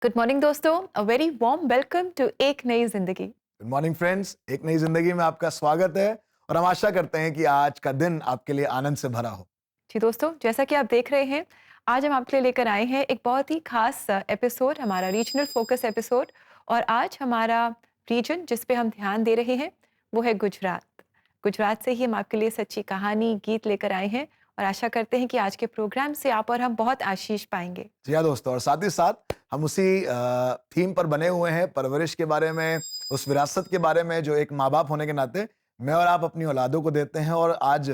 Good morning दोस्तों, a very warm welcome to एक नई जिंदगी। गुड मॉर्निंग फ्रेंड्स, एक नई जिंदगी में आपका स्वागत है और हम आशा करते हैं कि आज का दिन आपके लिए आनंद से भरा हो। जी दोस्तों, जैसा कि आप देख रहे हैं, आज हम आपके लिए लेकर आए हैं एक बहुत ही खास एपिसोड, हमारा रीजनल फोकस एपिसोड। और आज हमारा रीजन जिस पे हम ध्यान दे रहे हैं वो है गुजरात। गुजरात से ही हम आपके लिए सच्ची कहानी, गीत लेकर आए हैं और आशा करते हैं कि आज के प्रोग्राम से आप और हम बहुत आशीष पाएंगे। जी हाँ दोस्तों, और साथ ही साथ हम उसी थीम पर बने हुए हैं, परवरिश के बारे में, उस विरासत के बारे में जो एक माँ बाप होने के नाते मैं और आप अपनी औलादों को देते हैं। और आज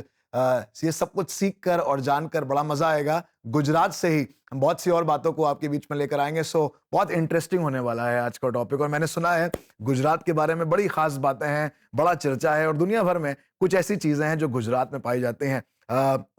ये सब कुछ सीख कर और जानकर बड़ा मजा आएगा। गुजरात से ही हम बहुत सी और बातों को आपके बीच में लेकर आएंगे। सो बहुत इंटरेस्टिंग होने वाला है आज का टॉपिक। और मैंने सुना है गुजरात के बारे में बड़ी खास बातें हैं, बड़ा चर्चा है और दुनिया भर में कुछ ऐसी चीजें हैं जो गुजरात में पाई जाती हैं।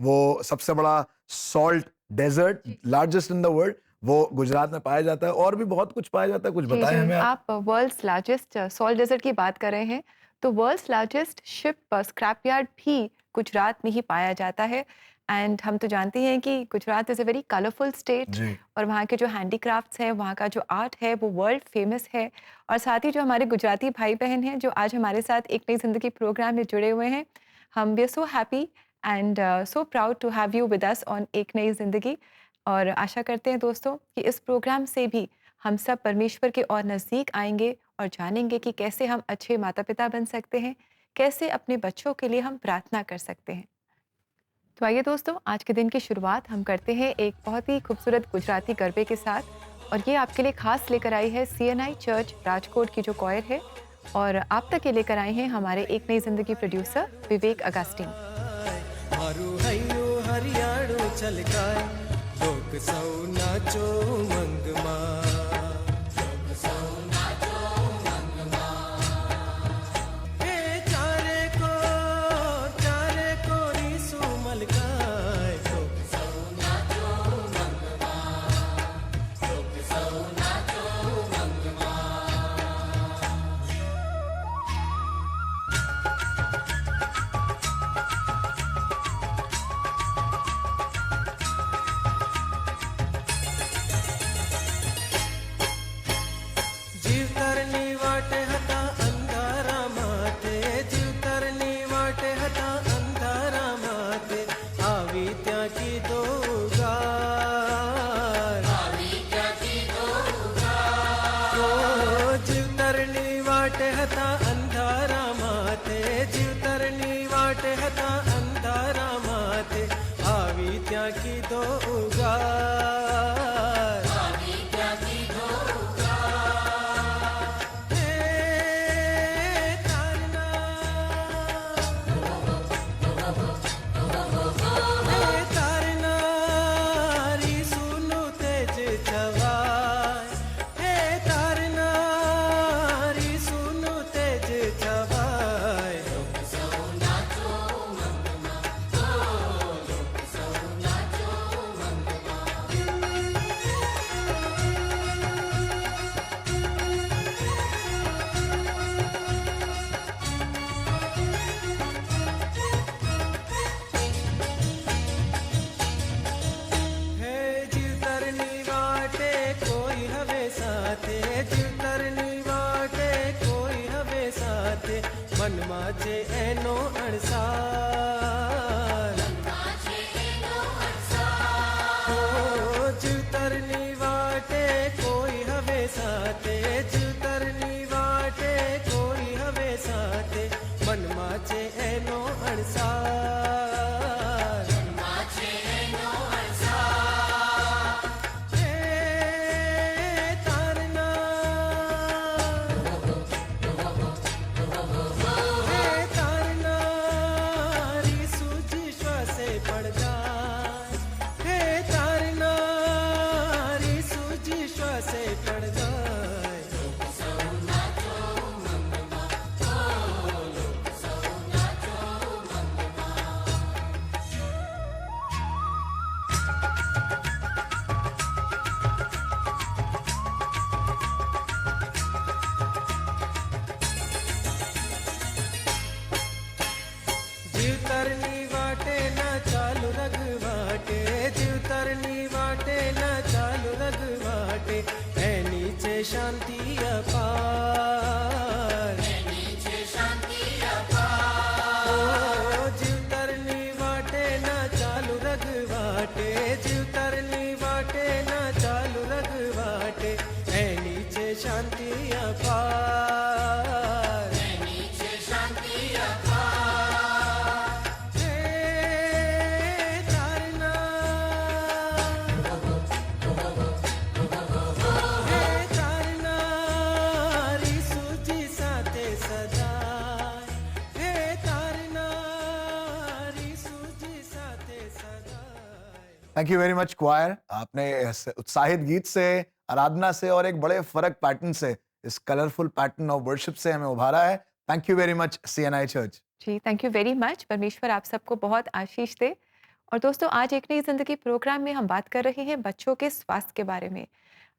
वो सबसे बड़ा salt desert, largest in the world, वो गुजरात में पाया जाता है। और भी बहुत कुछ पाया जाता है, कुछ जी, बताएं जी। हमें आप। आप वर्ल्ड्स लार्जेस्ट सॉल्ट डेज़र्ट की बात कर रहे हैं, तो world's largest ship scrap yard भी गुजरात में ही पाया जाता है। एंड हम तो जानते हैं कि Gujarat is a very colourful state जी और वहाँ के जो हैंडीक्राफ्ट्स हैं, वहाँ का जो आर्ट है, वो वर्ल्ड फेमस है। और साथ ही जो हमारे गुजराती भाई-बहन हैं, जो आज हमारे साथ एक नई ज़िंदगी प्रोग्राम में जुड़े हुए हैं, हम we are so happy and so proud to have you with us on एक नई ज़िंदगी। और आशा करते हैं दोस्तों कि इस प्रोग्राम से भी हम सब परमेश्वर के और नज़दीक आएँगे और जानेंगे कि कैसे हम अच्छे माता-पिता बन सकते हैं, कैसे अपने बच्चों के लिए हम प्रार्थना कर सकते हैं। तो आइए दोस्तों, आज के दिन की शुरुआत हम करते हैं एक बहुत ही खूबसूरत गुजराती गरबे के साथ। और ये आपके लिए खास लेकर आई है सीएनआई चर्च राजकोट की जो कॉयर है। और आप तक ये लेकर आए हैं हमारे एक नई ज़िंदगी प्रोड्यूसर विवेक अगस्टिन। मारू हयू हरियाणु छलकाय लोक सौ नाचो उमंगमा हे चारे को रीसु मलकाय लोक सौ नाचो उमंगमा लोक सौ नाचो उमंगमा जीवतરની વાટે હતા અંધારા માતે જીવતરની વાટે હતા અંધારા માતે આવી ત્યાં કીધો ઉગાર જીવતરની વાટે હતા અંધારા માતે જીવતરની વાટે હતા અંધારા માતે આવી ત્યાં કીધો ઉગાર જીવતરની વાટે કોઈ હવે સાથે જીવતરની વાટે કોઈ હવે સાથે મનમાં છે એનો અણસાર ઓ જીવતરની વાટે કોઈ હવે સાથે જીવતરની વાટે કોઈ હવે સાથે મનમાં છે એનો અણસાર જીવતરની વાટે ના ચાલુ રગ thank you very much choir. आपने इस उत्साहित गीत से, आराधना से और एक बड़े फर्क पैटर्न से, इस कलरफुल पैटर्न ऑफ वर्शिप से हमें उभारा है। Thank you very much CNI church. जी, थैंक यू वेरी मच। परमेश्वर आप सबको बहुत आशीष दे। और दोस्तों, आज एक नई ज़िंदगी प्रोग्राम में हम बात कर रहे हैं बच्चों के स्वास्थ्य के बारे में।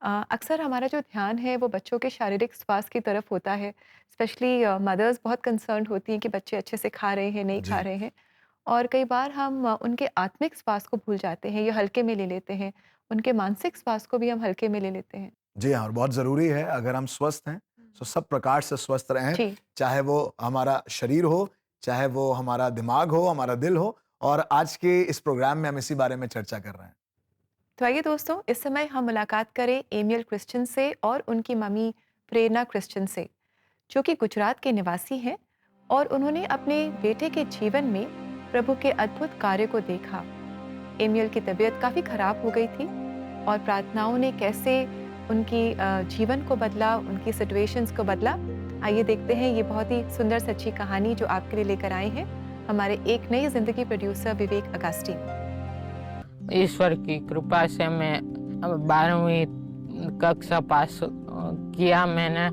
अक्सर हमारा जो ध्यान है वो बच्चों के शारीरिक स्वास्थ्य की तरफ होता है। स्पेशली मदर्स बहुत कंसर्न्ड होती हैं कि बच्चे अच्छे से खा रहे हैं, नहीं खा जी। रहे हैं। और कई बार हम उनके आत्मिक स्वास्थ्य को भूल जाते हैं या हल्के में ले लेते हैं। उनके मानसिक स्वास्थ्य को भी हम हल्के में ले लेते हैं। जी हाँ, और बहुत ज़रूरी है अगर हम स्वस्थ हैं, तो सब प्रकार से स्वस्थ रहें, जी। चाहे वो हमारा शरीर हो, चाहे वो हमारा दिमाग हो, हमारा दिल हो। और आज के इस प्रोग्राम में हम इसी बारे में चर्चा कर रहे हैं। तो आइए दोस्तों, इस समय हम मुलाकात करें एमियल क्रिश्चियन से और उनकी मम्मी प्रेरणा क्रिश्चियन से, जो कि गुजरात के निवासी हैं और उन्होंने अपने बेटे के जीवन में प्रभु के अद्भुत कार्य को देखा। एमियल की तबीयत काफ़ी खराब हो गई थी और प्रार्थनाओं ने कैसे उनकी जीवन को बदला, उनकी सिचुएशंस को बदला। आइए देखते हैं ये बहुत ही सुंदर सच्ची कहानी जो आपके लिए लेकर आए हैं हमारे एक नई जिंदगी प्रोड्यूसर विवेक अगास्टीन। ईश्वर की कृपा से मैं 12वीं कक्षा पास किया मैंने,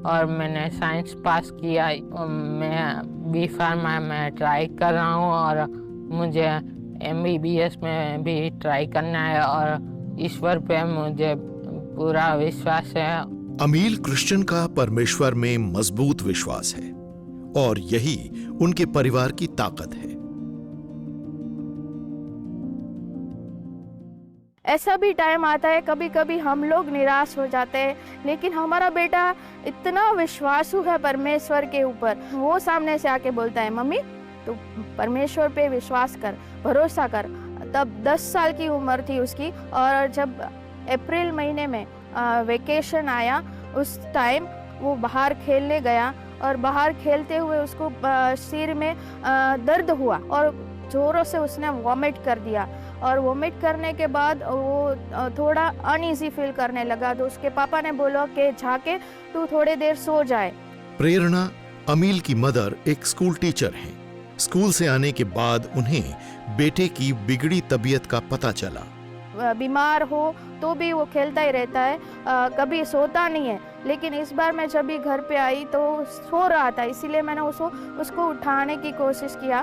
और मैंने साइंस पास किया। मैं बी फार्मा में ट्राई कर रहा हूँ और मुझे MBBS में भी ट्राई करना है, और ईश्वर पे मुझे पूरा विश्वास है। अमील क्रिश्चियन का परमेश्वर में मजबूत विश्वास है और यही उनके परिवार की ताकत है। ऐसा भी टाइम आता है कभी कभी हम लोग निराश हो जाते हैं, लेकिन हमारा बेटा इतना विश्वासु है परमेश्वर के ऊपर। वो सामने से आके बोलता है, मम्मी तू परमेश्वर पे विश्वास कर, भरोसा कर। तब 10 साल की उम्र थी उसकी, और जब अप्रैल महीने में वेकेशन आया उस टाइम वो बाहर खेलने गया, और बाहर खेलते हुए उसको सिर में दर्द हुआ और जोरों से उसने वॉमिट कर दिया। और वॉमिट करने के बाद वो थोड़ा अनईजी फील करने लगा, तो उसके पापा ने बोला कि जाके तू थोड़ी देर सो जाए। प्रेरणा अमील की मदर एक स्कूल टीचर हैं। स्कूल से आने के बाद उन्हें बेटे की बिगड़ी तबीयत का पता चला। बीमार हो तो भी वो खेलता ही रहता है, कभी सोता नहीं है। लेकिन इस बार मैं जब भी घर पे आई तो सो रहा था, इसीलिए मैंने उसको उठाने की कोशिश किया,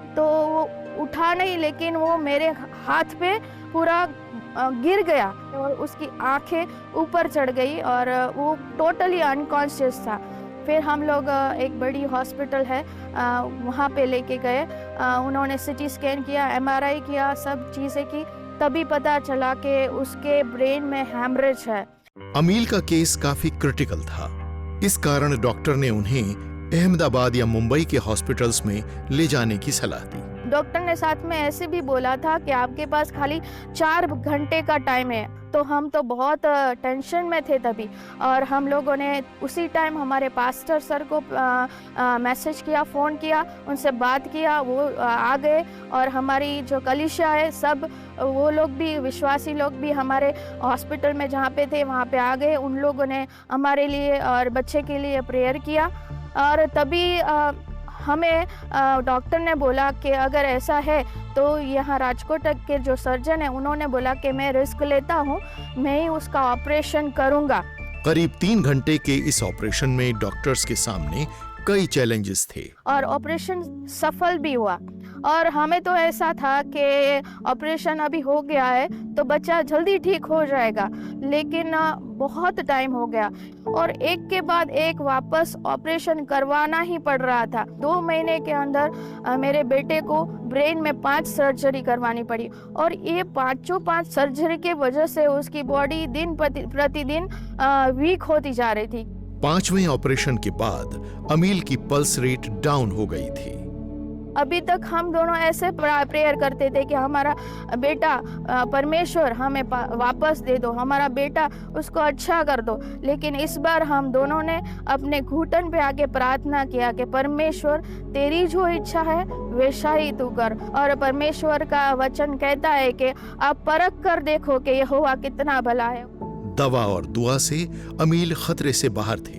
तो वो उठा नहीं, लेकिन वो मेरे हाथ पे पूरा गिर गया और उसकी आंखें ऊपर चढ़ गई और वो टोटली अनकॉन्शियस था। फिर हम लोग एक बड़ी हॉस्पिटल है वहाँ पे लेके गए। उन्होंने CT स्कैन किया, MRI किया, सब चीज़ें की, तभी पता चला कि उसके ब्रेन में हैमरेज है। अमील का केस काफी क्रिटिकल था। इस कारण डॉक्टर ने उन्हें अहमदाबाद या मुंबई के हॉस्पिटल्स में ले जाने की सलाह दी। डॉक्टर ने साथ में ऐसे भी बोला था कि आपके पास खाली 4 घंटे का टाइम है। तो हम तो बहुत टेंशन में थे तभी, और हम लोगों ने उसी टाइम हमारे पास्टर सर को मैसेज किया, फ़ोन किया, उनसे बात किया। वो आ गए और हमारी जो कलीसिया है सब वो लोग भी, विश्वासी लोग भी हमारे हॉस्पिटल में जहाँ पे थे वहाँ पे आ गए। उन लोगों ने हमारे लिए और बच्चे के लिए प्रेयर किया, और तभी हमें डॉक्टर ने बोला कि अगर ऐसा है तो यहाँ राजकोट के जो सर्जन है उन्होंने बोला कि मैं रिस्क लेता हूँ, मैं ही उसका ऑपरेशन करूँगा। करीब 3 घंटे के इस ऑपरेशन में डॉक्टर्स के सामने कई चैलेंजेस थे, और ऑपरेशन सफल भी हुआ। और हमें तो ऐसा था कि ऑपरेशन अभी हो गया है तो बच्चा जल्दी ठीक हो जाएगा, लेकिन बहुत टाइम हो गया और एक के बाद एक वापस ऑपरेशन करवाना ही पड़ रहा था। 2 महीने के अंदर मेरे बेटे को ब्रेन में 5 सर्जरी करवानी पड़ी, और ये 5 सर्जरी के वजह से उसकी बॉडी दिन प्रतिदिन वीक होती जा रही थी। 5वें ऑपरेशन के बाद अमील की पल्स रेट डाउन हो गई थी। अभी तक हम दोनों ऐसे प्रेयर करते थे कि हमारा बेटा परमेश्वर हमें वापस दे दो, हमारा बेटा उसको अच्छा कर दो। लेकिन इस बार हम दोनों ने अपने घुटन पे आके प्रार्थना किया कि परमेश्वर तेरी जो इच्छा है वैसा ही तू कर। और परमेश्वर का वचन कहता है कि आप परख कर देखो कि यहोवा कितना भला है। दवा और दुआ से अमील खतरे से बाहर थे,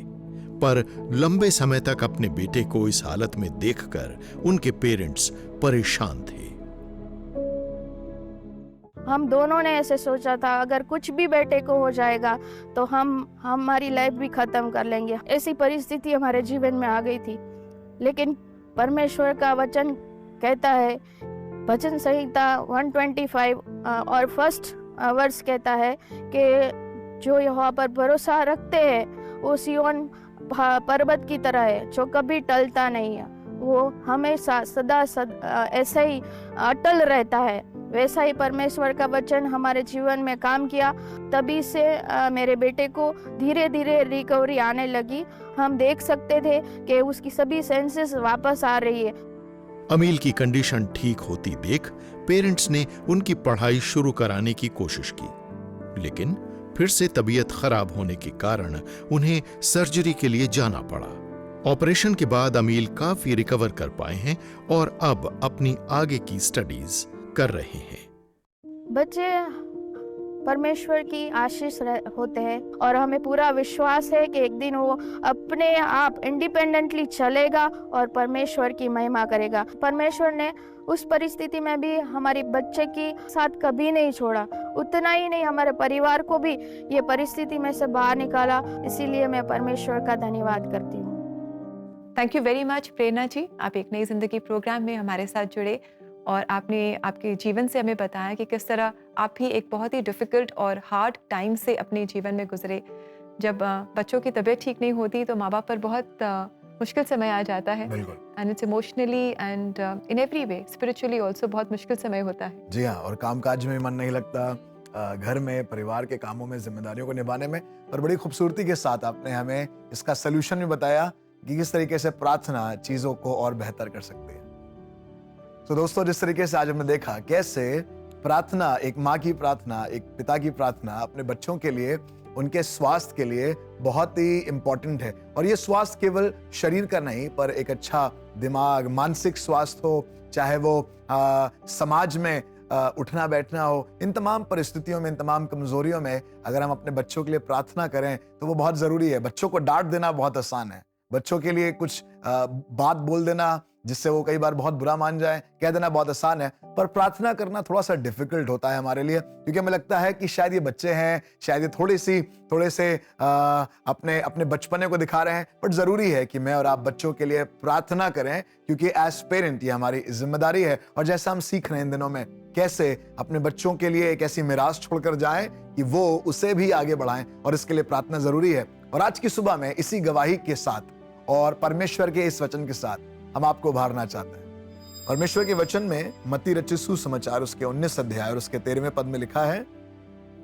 पर लंबे समय तक अपने बेटे को इस हालत में देखकर उनके पेरेंट्स परेशान थे। हम दोनों ने ऐसे सोचा था अगर कुछ भी बेटे को हो जाएगा तो हम हमारी लाइफ भी ख़त्म कर लेंगे। ऐसी परिस्थिति हमारे जीवन में आ गई थी। लेकिन परमेश्वर का वचन कहता है, भजन संहिता 125 और फर्स्ट वर्स कहता है कि जो यहोवा पर भरोसा रखते हैं वो सिय्योन पर्वत की तरह है जो कभी टलता नहीं है, वो हमेशा सदा ऐसे ही अटल रहता है। वैसा ही परमेश्वर का वचन हमारे जीवन में काम किया। तभी से मेरे बेटे को धीरे धीरे रिकवरी आने लगी। हम देख सकते थे कि उसकी सभी सेंसेस वापस आ रही है। अमील की कंडीशन ठीक होती देख पेरेंट्स ने उनकी पढ़ाई शुरू कराने की कोशिश की, लेकिन फिर से तबीयत खराब होने के कारण उन्हें सर्जरी के लिए जाना पड़ा। ऑपरेशन के बाद अमील काफी रिकवर कर पाए हैं और अब अपनी आगे की स्टडीज कर रहे हैं। बच्चे परमेश्वर की आशीष होते हैं और हमें पूरा विश्वास है कि एक दिन वो अपने आप इंडिपेंडेंटली चलेगा और परमेश्वर की महिमा करेगा। परमेश्वर ने उस परिस्थिति में भी हमारी बच्चे की साथ कभी नहीं छोड़ा। उतना ही नहीं, हमारे परिवार को भी ये परिस्थिति में से बाहर निकाला। इसीलिए मैं परमेश्वर का धन्यवाद करती हूँ। थैंक यू वेरी मच प्रेरणा जी। आप एक नई जिंदगी प्रोग्राम में हमारे साथ जुड़े और आपने आपके जीवन से हमें बताया कि किस तरह आप भी एक बहुत ही डिफ़िकल्ट और हार्ड टाइम से अपने जीवन में गुजरे। जब बच्चों की तबीयत ठीक नहीं होती तो माँ बाप पर बहुत मुश्किल समय आ जाता है। And it's emotionally and in every way spiritually also बहुत मुश्किल समय होता है। जी हाँ, और कामकाज में मन नहीं लगता, घर में परिवार के कामों में जिम्मेदारियों को निभाने में। और बड़ी खूबसूरती के साथ आपने हमें इसका सलूशन भी बताया कि किस तरीके से प्रार्थना चीज़ों को और बेहतर कर सकती है। तो दोस्तों, जिस तरीके से आज हमने देखा कैसे प्रार्थना, एक माँ की प्रार्थना, एक पिता की प्रार्थना अपने बच्चों के लिए, उनके स्वास्थ्य के लिए बहुत ही इम्पोर्टेंट है। और ये स्वास्थ्य केवल शरीर का नहीं, पर एक अच्छा दिमाग, मानसिक स्वास्थ्य हो, चाहे वो समाज में उठना बैठना हो, इन तमाम परिस्थितियों में, इन तमाम कमजोरियों में अगर हम अपने बच्चों के लिए प्रार्थना करें तो वो बहुत जरूरी है। बच्चों को डांट देना बहुत आसान है, बच्चों के लिए कुछ बात बोल देना जिससे वो कई बार बहुत बुरा मान जाए, कह देना बहुत आसान है, पर प्रार्थना करना थोड़ा सा डिफिकल्ट होता है हमारे लिए, क्योंकि हमें लगता है कि शायद ये बच्चे हैं, शायद ये थोड़े से अपने बचपने को दिखा रहे हैं। बट जरूरी है कि मैं और आप बच्चों के लिए प्रार्थना करें, क्योंकि एज पेरेंट ये हमारी जिम्मेदारी है। और जैसा हम सीख रहे हैं इन दिनों में कैसे अपने बच्चों के लिए एक ऐसी मिरास छोड़कर जाएं कि वो उसे भी आगे बढ़ाएं, और इसके लिए प्रार्थना जरूरी है। और आज की सुबह में इसी गवाही के साथ और परमेश्वर के इस वचन के साथ हम आपको उभारना चाहते हैं। परमेश्वर के वचन में मत्ती रचित सुसमाचार उसके 19 अध्याय और उसके 13वें पद में लिखा है,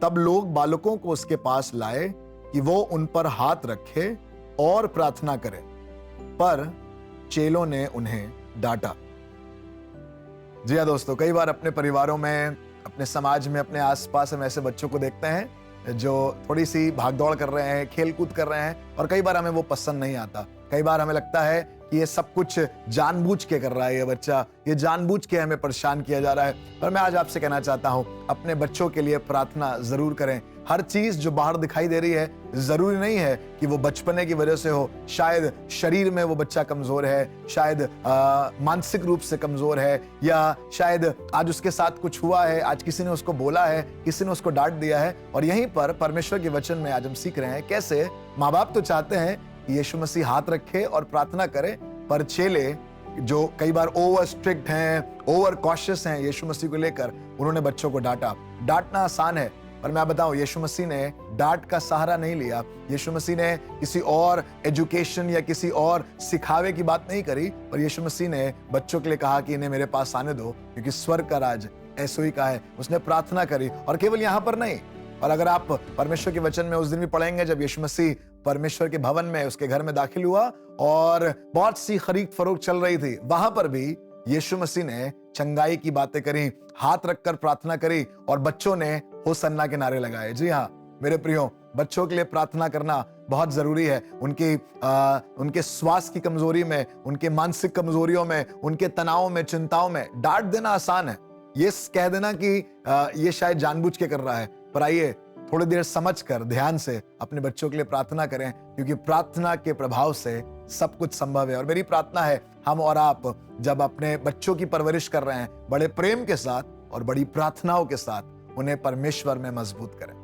तब लोग बालकों को उसके पास लाए कि वो उन पर हाथ रखे और प्रार्थना करे, पर चेलों ने उन्हें डांटा। जी हाँ दोस्तों, कई बार अपने परिवारों में, अपने समाज में, अपने आसपास हम ऐसे बच्चों को देखते हैं जो थोड़ी सी भागदौड़ कर रहे हैं, खेल कूद कर रहे हैं, और कई बार हमें वो पसंद नहीं आता। कई बार हमें लगता है कि ये सब कुछ जानबूझ के कर रहा है, ये बच्चा, ये जानबूझ के हमें परेशान किया जा रहा है। पर मैं आज आपसे कहना चाहता हूं, अपने बच्चों के लिए प्रार्थना जरूर करें। हर चीज जो बाहर दिखाई दे रही है, जरूरी नहीं है कि वो बचपने की वजह से हो। शायद शरीर में वो बच्चा कमजोर है, शायद मानसिक रूप से कमजोर है, या शायद आज उसके साथ कुछ हुआ है, आज किसी ने उसको बोला है, किसी ने उसको डांट दिया है। और यहीं पर परमेश्वर के वचन में आज हम सीख रहे हैं कैसे माँ बाप तो चाहते हैं कि यीशु मसीह हाथ रखे और प्रार्थना करे, पर चेले जो कई बार ओवर स्ट्रिक्ट हैं, ओवर कॉशियस हैं यीशु मसीह को लेकर, उन्होंने बच्चों को डांटा। डांटना आसान है, पर मैं बताऊं, यीशु मसीह ने डांट का सहारा नहीं लिया। यीशु मसीह ने किसी और एजुकेशन या किसी और सिखावे की बात नहीं करी, पर यीशु मसीह ने बच्चों के लिए कहा कि इन्हें मेरे पास आने दो, क्योंकि स्वर्ग का राज ऐसो ही का है। उसने प्रार्थना करी, और केवल यहां पर नहीं, और अगर आप परमेश्वर के वचन में उस दिन भी पढ़ेंगे जब यीशु मसीह परमेश्वर के भवन में, उसके घर में दाखिल हुआ और बहुत सी खरीद फरोख्त चल रही थी, वहां पर भी यीशु मसीह ने चंगाई की बातें करी, हाथ रखकर प्रार्थना करी, और बच्चों ने होसन्ना के नारे लगाए। जी हाँ मेरे प्रियो, बच्चों के लिए प्रार्थना करना बहुत जरूरी है। उनके स्वास्थ्य की कमजोरी में, उनके मानसिक कमजोरियों में, उनके तनाव में, चिंताओं में डांट देना आसान है, ये कह देना कि ये शायद जानबूझ के कर रहा है। पर आइए थोड़ी देर समझकर ध्यान से अपने बच्चों के लिए प्रार्थना करें, क्योंकि प्रार्थना के प्रभाव से सब कुछ संभव है। और मेरी प्रार्थना है हम और आप जब अपने बच्चों की परवरिश कर रहे हैं, बड़े प्रेम के साथ और बड़ी प्रार्थनाओं के साथ उन्हें परमेश्वर में मजबूत करें।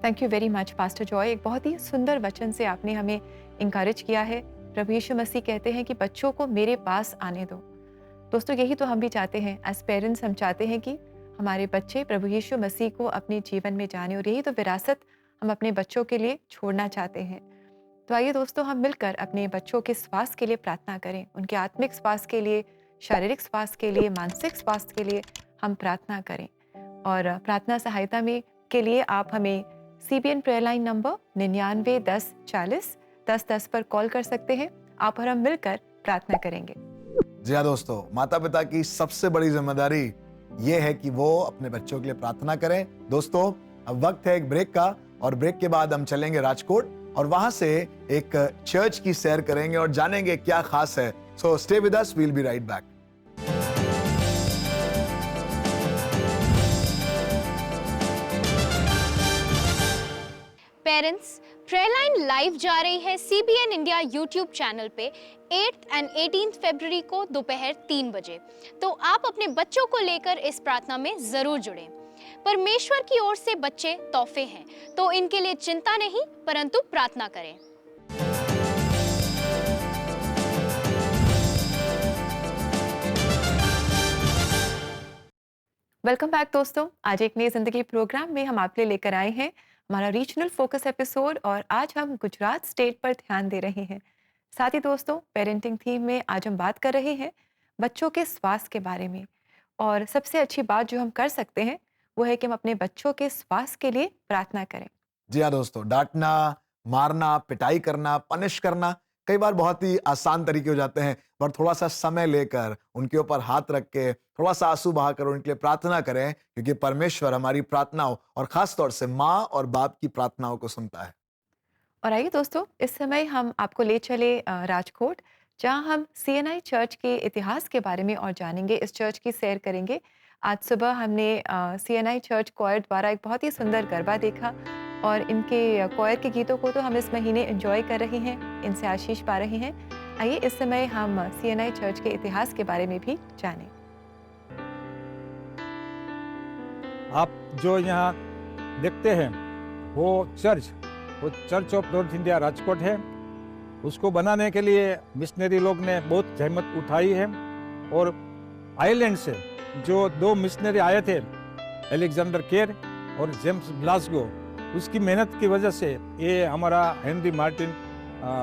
Thank you very much pastor Joy. एक बहुत ही सुंदर वचन से आपने हमें इंकरेज किया है। प्रभु यीशु मसीह कहते हैं कि बच्चों को मेरे पास आने दो। दोस्तों, यही तो हम भी चाहते हैं। एज पेरेंट्स हम चाहते हैं कि हमारे बच्चे प्रभु यीशु मसीह को अपने जीवन में जाने, और यही तो विरासत हम अपने बच्चों के लिए छोड़ना चाहते हैं। तो आइए दोस्तों, हम मिलकर अपने बच्चों के स्वास्थ्य के लिए प्रार्थना करें। उनके आत्मिक स्वास्थ्य के लिए, शारीरिक स्वास्थ्य के लिए, मानसिक स्वास्थ्य के लिए हम प्रार्थना करें। और प्रार्थना सहायता में के लिए आप हमें CBN प्रेयर लाइन नंबर 99 10 40 10 10 पर कॉल कर सकते हैं। आप और हम मिलकर प्रार्थना करेंगे। जी हाँ दोस्तों, माता पिता की सबसे बड़ी जिम्मेदारी ये है कि वो अपने बच्चों के लिए प्रार्थना करें। दोस्तों, अब वक्त है एक ब्रेक का, और ब्रेक के बाद हम चलेंगे राजकोट और वहां से एक चर्च की सैर करेंगे और जानेंगे क्या खास है। So stay with us, we'll be right back. Parents, prayer line live जा रही है CBN इंडिया यूट्यूब चैनल पे 8th and 18th फरवरी को दोपहर 3 बजे। तो आप अपने बच्चों को लेकर इस प्रार्थना में जरूर जुड़ें। परमेश्वर की ओर से बच्चे तोहफे हैं, तो इनके लिए चिंता नहीं परंतु प्रार्थना करें। वेलकम बैक दोस्तों। आज एक नई जिंदगी प्रोग्राम में हम आपके लिए लेकर आए हैं हमारा रीजनल फोकस एपिसोड, और आज हम गुजरात स्टेट पर ध्यान दे रहे हैं। साथ ही दोस्तों, पेरेंटिंग थीम में आज हम बात कर रहे हैं बच्चों के स्वास्थ्य के बारे में। और सबसे अच्छी बात जो हम कर सकते हैं वो है कि हम अपने बच्चों के स्वास्थ्य के लिए प्रार्थना करें। जी हाँ दोस्तों, डांटना, मारना, पिटाई करना, पनिश करना कई बार बहुत ही आसान तरीके हो जाते हैं, पर थोड़ा सा समय लेकर उनके ऊपर हाथ रख के थोड़ा सा आंसू बहाकर उनके लिए प्रार्थना करें, क्योंकि परमेश्वर हमारी प्रार्थनाओं और खास तौर से माँ और बाप की प्रार्थनाओं को सुनता है। और आइए दोस्तों, इस समय हम आपको ले चले राजकोट, जहां हम CNI चर्च के इतिहास के बारे में और जानेंगे। इस चर्च की सैर करेंगे। आज सुबह हमने CNI चर्च क्वायर द्वारा एक बहुत ही सुंदर गरबा देखा, और इनके क्वायर के गीतों को तो हम इस महीने एंजॉय कर रहे हैं, इनसे आशीष पा रहे हैं। आइए इस समय हम CNI चर्च के इतिहास के बारे में भी जानें। आप जो यहाँ देखते हैं वो church of north India Rajkot है। उसको बनाने के लिए मिशनरी लोग ने बहुत जहमत उठाई है, और आयरलैंड से जो 2 मिशनरी आए थे, अलेक्जेंडर केर और जेम्स ग्लासगो, उसकी मेहनत की वजह से ये हमारा हेनरी मार्टिन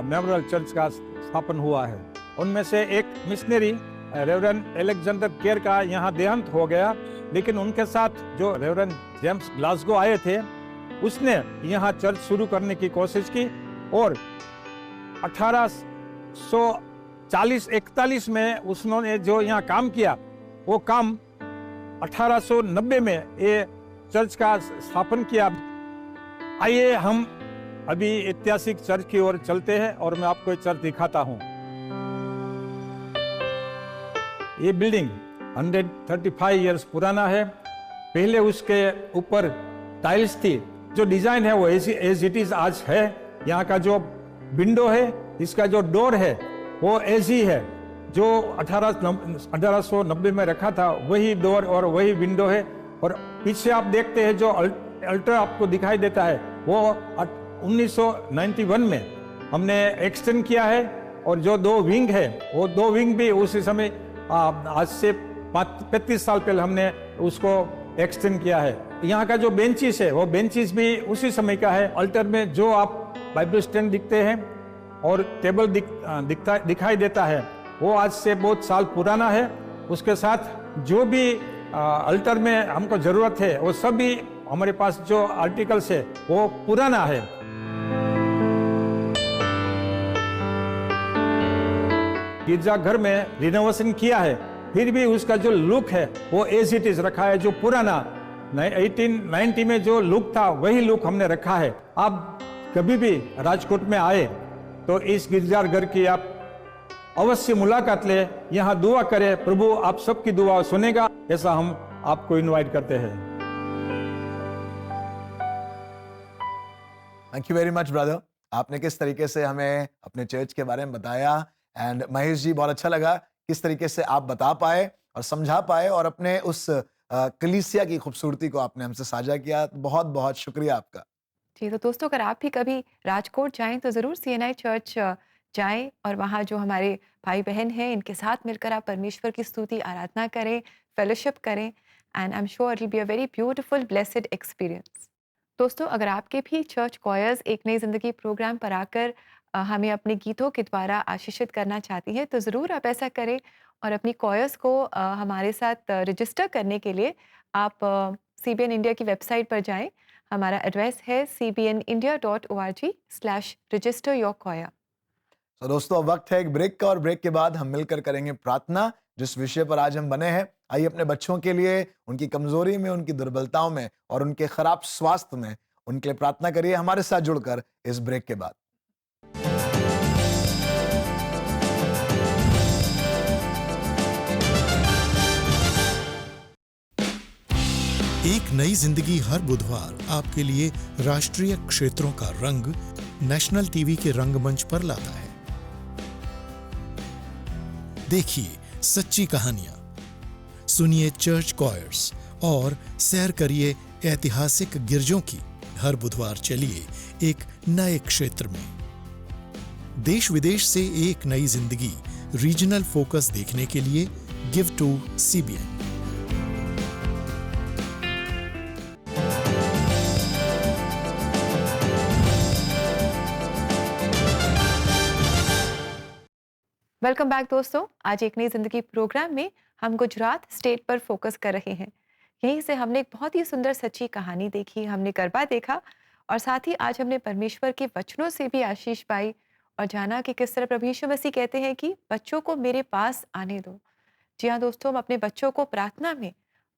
मेमोरियल चर्च का स्थापन हुआ है। उनमें से एक मिशनरी रेवरेंड अलेक्जेंडर केर का यहाँ देहांत हो गया, लेकिन उनके साथ जो रेवरेंड जेम्स ग्लासगो आए थे, उसने यहाँ चर्च शुरू करने की कोशिश की, और 1840-41 में उसने जो यहाँ काम किया, वो काम 1890 में ये चर्च का स्थापन किया। आइए हम अभी ऐतिहासिक चर्च की ओर चलते हैं और मैं आपको चर्च दिखाता हूँ। ये बिल्डिंग 135 इयर्स पुराना है। पहले उसके ऊपर टाइल्स थी। जो डिजाइन है वो एज इट इज आज है। यहाँ का जो विंडो है, इसका जो डोर है वो ऐसी है जो 1890 में रखा था, वही डोर और वही विंडो है। और पीछे आप देखते हैं जो अल्टर आपको दिखाई देता है, वो 1991 में हमने एक्सटेंड किया है। और जो 2 विंग है, वो 2 विंग भी उसी समय आज से 35 साल पहले हमने उसको एक्सटेंड किया है। यहाँ का जो बेंचेस है, वो बेंचेस भी उसी समय का है। अल्टर में जो आप बाइबल स्टैंड दिखते हैं और टेबल दिखाई देता है, वो आज से बहुत साल पुराना है। उसके साथ जो भी अल्टर में हमको जरूरत है, वो सभी हमारे पास जो आर्टिकल्स है वो पुराना है। गिरजाघर में रिनोवेशन किया है, फिर भी उसका जो लुक है वो एज इट इज रखा है। जो पुराना 1890 में जो लुक था, वही लुक हमने रखा है। आप कभी भी राजकोट में आए तो इस गिरजाघर की आप अवश्य मुलाकात ले, यहाँ दुआ करें। प्रभु आप सबकी दुआ सुनेगा, ऐसा हम आपको इनवाइट करते हैं। Thank you very much brother. आपने किस तरीके से हमें अपने चर्च के बारे में बताया, एंड महेश जी बहुत अच्छा लगा किस तरीके से आप बता पाए और समझा पाए और अपने उस कलीसिया की खूबसूरती को आपने हमसे साझा किया। बहुत बहुत शुक्रिया आपका। जी, तो दोस्तों अगर आप भी कभी राजकोट जाएँ तो ज़रूर सीएनआई चर्च जाएँ और वहाँ जो हमारे भाई-बहन हैं इनके साथ मिलकर आप परमेश्वर की स्तुति आराधना करें, फेलोशिप करें and I am sure it will be a very beautiful blessed experience. दोस्तों अगर आपके भी चर्च कॉयर्स एक नई ज़िंदगी प्रोग्राम पर आकर हमें अपने गीतों के द्वारा आशीषित करना चाहती हैं तो ज़रूर आप ऐसा करें और अपनी कॉयर्स को हमारे साथ रजिस्टर करने के लिए आप सीबीएन इंडिया की वेबसाइट पर जाएँ। हमारा एड्रेस है cbnindia.org/register-your-choir। तो दोस्तों अब वक्त है एक ब्रेक का और ब्रेक के बाद हम मिलकर करेंगे प्रार्थना। जिस विषय पर आज हम बने हैं, आइए अपने बच्चों के लिए उनकी कमजोरी में, उनकी दुर्बलताओं में और उनके खराब स्वास्थ्य में उनके लिए प्रार्थना करिए हमारे साथ जुड़कर इस ब्रेक के बाद। एक नई जिंदगी हर बुधवार आपके लिए राष्ट्रीय क्षेत्रों का रंग नेशनल टीवी के रंगमंच पर लाता है। देखिए सच्ची कहानियां, सुनिए चर्च कॉयर्स और सैर करिए ऐतिहासिक गिरजों की। हर बुधवार चलिए एक नए क्षेत्र में। देश विदेश से एक नई जिंदगी रीजनल फोकस देखने के लिए give to CBN. Welcome back दोस्तों। आज एक नई ज़िंदगी प्रोग्राम में हम गुजरात स्टेट पर फोकस कर रहे हैं। यहीं से हमने एक बहुत ही सुंदर सच्ची कहानी देखी, हमने गरबा देखा और साथ ही आज हमने परमेश्वर के वचनों से भी आशीष पाई और जाना कि किस तरह प्रभु यीशु मसीह कहते हैं कि बच्चों को मेरे पास आने दो। जी हाँ दोस्तों, हम अपने बच्चों को प्रार्थना में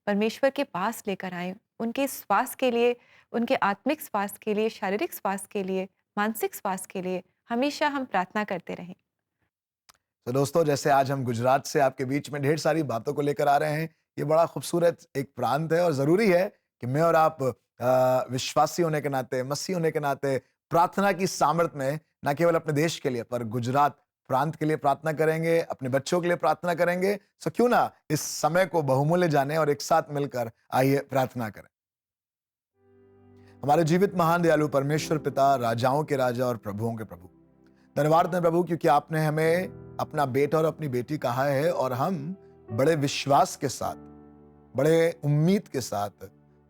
परमेश्वर के पास लेकर आएँ, उनके स्वास्थ्य के लिए, उनके आत्मिक स्वास्थ्य के लिए, शारीरिक स्वास्थ्य के लिए, मानसिक स्वास्थ्य के लिए हमेशा हम प्रार्थना करते रहें। तो दोस्तों जैसे आज हम गुजरात से आपके बीच में ढेर सारी बातों को लेकर आ रहे हैं, ये बड़ा खूबसूरत एक प्रांत है और ज़रूरी है कि मैं और आप विश्वासी होने के नाते, मसीह होने के नाते प्रार्थना की सामर्थ्य में न केवल अपने देश के लिए पर गुजरात प्रांत के लिए प्रार्थना करेंगे, अपने बच्चों के लिए प्रार्थना करेंगे। सो क्यों ना इस समय को बहुमूल्य जाने और एक साथ मिलकर आइए प्रार्थना करें। हमारे जीवित महान दयालु परमेश्वर पिता, राजाओं के राजा और प्रभुओं के प्रभु, धन्यवाद है प्रभु क्योंकि आपने हमें अपना बेटा और अपनी बेटी कहा है और हम बड़े विश्वास के साथ, बड़े उम्मीद के साथ,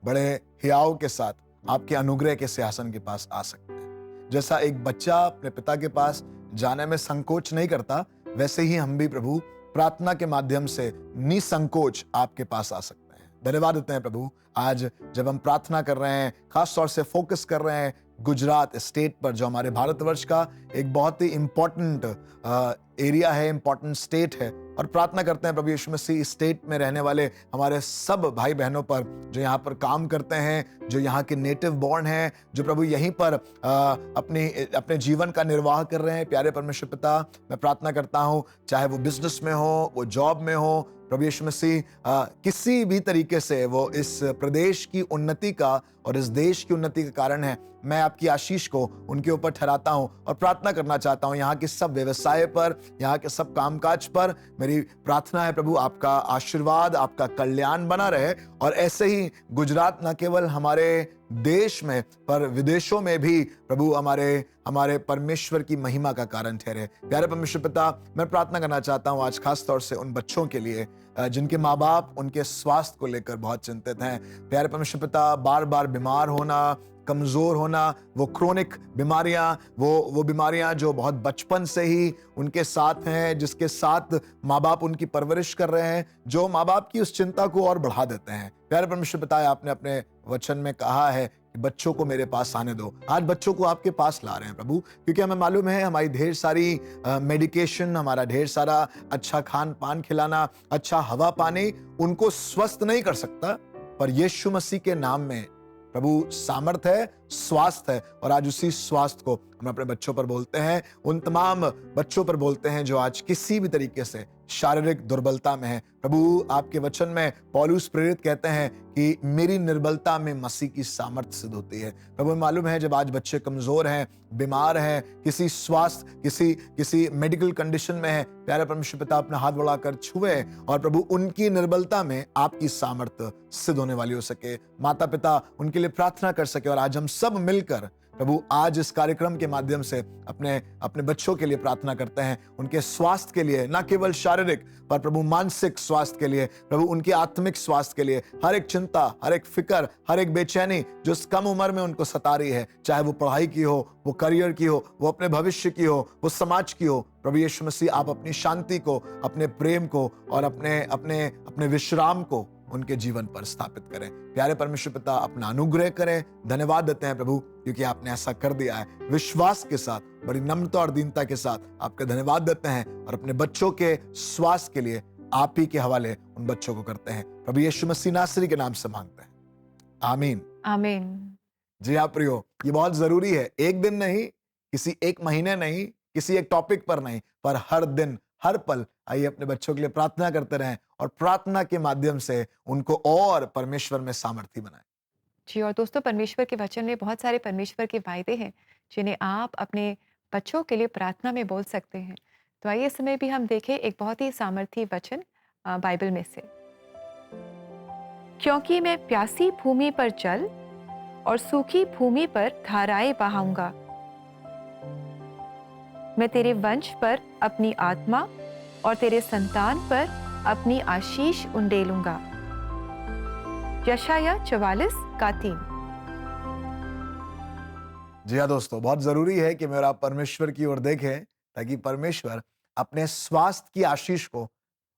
बड़े हियाव के साथ आपके अनुग्रह के सिंहासन के पास आ सकते हैं। जैसा एक बच्चा अपने पिता के पास जाने में संकोच नहीं करता, वैसे ही हम भी प्रभु प्रार्थना के माध्यम से निसंकोच आपके पास आ सकते हैं। धन्यवाद देते हैं प्रभु, आज जब हम प्रार्थना कर रहे हैं, खास तौर से फोकस कर रहे हैं गुजरात स्टेट पर, जो हमारे भारतवर्ष का एक बहुत ही इंपॉर्टेंट एरिया है, इंपॉर्टेंट स्टेट है, और प्रार्थना करते हैं प्रभु यीशु मसीह इस स्टेट में रहने वाले हमारे सब भाई बहनों पर जो यहाँ पर काम करते हैं, जो यहाँ के नेटिव बॉर्न हैं, जो प्रभु यहीं पर अपने जीवन का निर्वाह कर रहे हैं। प्यारे परमेश्वर पिता, मैं प्रार्थना करता हूँ चाहे वो बिजनेस में हो, वो जॉब में हो, प्रभु यीशु मसीह किसी भी तरीके से वो इस प्रदेश की उन्नति का और इस देश की उन्नति का कारण है। मैं आपकी आशीष को उनके ऊपर ठहराता हूं और प्रार्थना करना चाहता हूं यहाँ के सब व्यवसाय पर, यहाँ के सब कामकाज पर। मेरी प्रार्थना है प्रभु आपका आशीर्वाद, आपका कल्याण बना रहे और ऐसे ही गुजरात न केवल हमारे देश में पर विदेशों में भी प्रभु हमारे परमेश्वर की महिमा का कारण ठहरे। प्यारे परमेश्वर पिता, मैं प्रार्थना करना चाहता हूं आज खास तौर से उन बच्चों के लिए जिनके माँ बाप उनके स्वास्थ्य को लेकर बहुत चिंतित हैं। प्यारे परमेश्वर पिता, बार बार बीमार होना, कमजोर होना, वो क्रोनिक बीमारियां, वो बीमारियां जो बहुत बचपन से ही उनके साथ हैं, जिसके साथ माँ बाप उनकी परवरिश कर रहे हैं, जो माँ बाप की उस चिंता को और बढ़ा देते हैं। प्यारे परमेश्वर पिता, आपने अपने वचन में कहा है कि बच्चों को मेरे पास आने दो। आज बच्चों को आपके पास ला रहे हैं प्रभु, क्योंकि हमें मालूम है हमारी ढेर सारी मेडिकेशन, हमारा ढेर सारा अच्छा खान पान खिलाना, अच्छा हवा पानी उनको स्वस्थ नहीं कर सकता, पर यीशु मसीह के नाम में प्रभु सामर्थ है, स्वास्थ्य है, और आज उसी स्वास्थ्य को हम अपने बच्चों पर बोलते हैं, उन तमाम बच्चों पर बोलते हैं जो आज किसी भी तरीके से शारीरिक दुर्बलता में हैं। प्रभु आपके वचन में पौलुस प्रेरित कहते हैं कि मेरी निर्बलता में मसीह की सामर्थ्य सिद्ध होती है। प्रभु मालूम है जब आज बच्चे कमजोर हैं, बीमार हैं, किसी स्वास्थ्य किसी मेडिकल कंडीशन में है, प्यारे परमेश्वर पिता अपना हाथ बढ़ाकर छुए और प्रभु उनकी निर्बलता में आपकी सामर्थ्य सिद्ध होने वाली हो सके। माता पिता उनके लिए प्रार्थना कर सके और आज हम सब मिलकर प्रभु आज इस कार्यक्रम के माध्यम से अपने अपने बच्चों के लिए प्रार्थना करते हैं, उनके स्वास्थ्य के लिए, ना केवल शारीरिक पर प्रभु मानसिक स्वास्थ्य के लिए, प्रभु उनके आत्मिक स्वास्थ्य के लिए। हर एक चिंता, हर एक फिक्र, हर एक बेचैनी जो इस कम उम्र में उनको सता रही है, चाहे वो पढ़ाई की हो, वो करियर की हो, वो अपने भविष्य की हो, वो समाज की हो, प्रभु यीशु मसीह आप अपनी शांति को, अपने प्रेम को और अपने विश्राम को उनके जीवन पर स्थापित करें। प्यारे परमेश्वर पिता अपना अनुग्रह करें। धन्यवाद देते हैं प्रभु क्योंकि आपने ऐसा कर दिया है। विश्वास के साथ, बड़ी नम्रता और दीनता के साथ आपका धन्यवाद देते हैं और अपने बच्चों के स्वास्थ्य के लिए आप ही के हवाले उन बच्चों को करते हैं। प्रभु यीशु मसीह नासरी के नाम से मांगते हैं, आमीन आमीन। जी हाँ प्रियो, ये बहुत जरूरी है। एक दिन नहीं, किसी एक महीने नहीं, किसी एक टॉपिक पर नहीं, पर हर दिन हर पल आइए अपने बच्चों के लिए प्रार्थना करते रहें और प्रार्थना के माध्यम से उनको और परमेश्वर में सामर्थ्य बनाएं। जी, और दोस्तों परमेश्वर के वचन में बहुत सारे परमेश्वर के वायदे हैं जिन्हें आप अपने बच्चों के लिए प्रार्थना में बोल सकते हैं। तो आइए इस समय भी हम देखें एक बहुत ही सामर्थी वचन बाइबल में से। क्योंकि मैं प्यासी भूमि पर जल और सूखी भूमि पर धाराएं बहाऊंगा। मैं तेरे वंश पर अपनी आत्मा और तेरे संतान पर अपनी आशीष उंडेलूंगा। यशाया 44:3। जी हाँ दोस्तों, बहुत जरूरी है कि मेरा परमेश्वर की ओर देखें ताकि परमेश्वर अपने स्वास्थ्य की आशीष को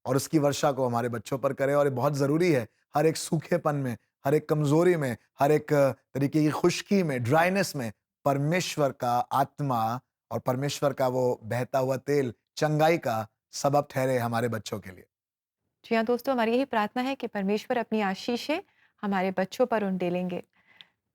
और उसकी वर्षा को हमारे बच्चों पर करे। और ये बहुत जरूरी है हर एक सूखेपन में, हर एक कमजोरी में, हर एक तरीके की खुश्की में, ड्राइनेस में परमेश्वर का आत्मा और परमेश्वर का वो बहता हुआ तेल चंगाई का सबब ठहरे हमारे बच्चों के लिए। जी हाँ दोस्तों, हमारी यही प्रार्थना है कि परमेश्वर अपनी आशीषें हमारे बच्चों पर उंडेलेंगे।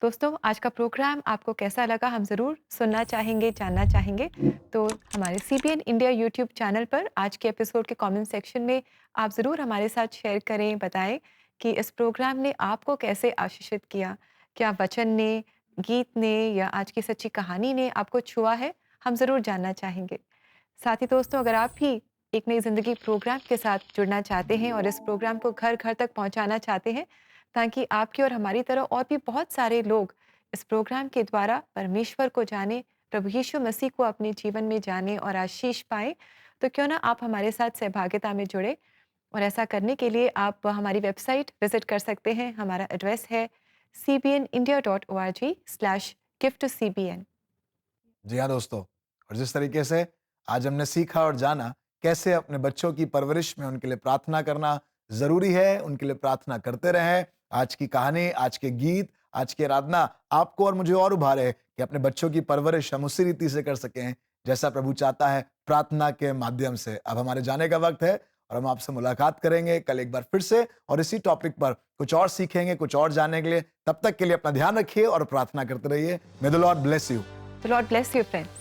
दोस्तों, आज का प्रोग्राम आपको कैसा लगा हम ज़रूर सुनना चाहेंगे, जानना चाहेंगे। तो हमारे CBN इंडिया यूट्यूब चैनल पर आज के एपिसोड के कमेंट सेक्शन में आप ज़रूर हमारे साथ शेयर करें, बताएं कि इस प्रोग्राम ने आपको कैसे आशीषित किया। क्या वचन ने, गीत ने या आज की सच्ची कहानी ने आपको छुआ है, हम ज़रूर जानना चाहेंगे। साथ ही दोस्तों, अगर आप भी एक नई ज़िंदगी प्रोग्राम के साथ जुड़ना चाहते हैं और इस प्रोग्राम को घर घर तक पहुंचाना चाहते हैं ताकि आपकी और हमारी तरह और भी बहुत सारे लोग इस प्रोग्राम के द्वारा परमेश्वर को जाने, प्रभु यीशु मसीह को अपने जीवन में जाने और आशीष पाएं, तो क्यों ना आप हमारे साथ सहभागिता में जुड़े। और ऐसा करने के लिए आप हमारी वेबसाइट विजिट कर सकते हैं। हमारा एड्रेस है cbnindia.org/give2cbn। जी हाँ दोस्तों, और जिस तरीके से आज हमने सीखा और जाना कैसे अपने बच्चों की परवरिश में उनके लिए प्रार्थना करना जरूरी है, उनके लिए प्रार्थना करते रहें। आज की कहानी, आज के गीत, आज की आराधना आपको और मुझे और उभारे कि अपने बच्चों की परवरिश हम उसी रीति से कर सकें जैसा प्रभु चाहता है, प्रार्थना के माध्यम से। अब हमारे जाने का वक्त है और हम आपसे मुलाकात करेंगे कल एक बार फिर से और इसी टॉपिक पर कुछ और सीखेंगे, कुछ और जानने के लिए। तब तक के लिए अपना ध्यान रखिए और प्रार्थना करते रहिए। मे the Lord bless you. The Lord bless you, friends.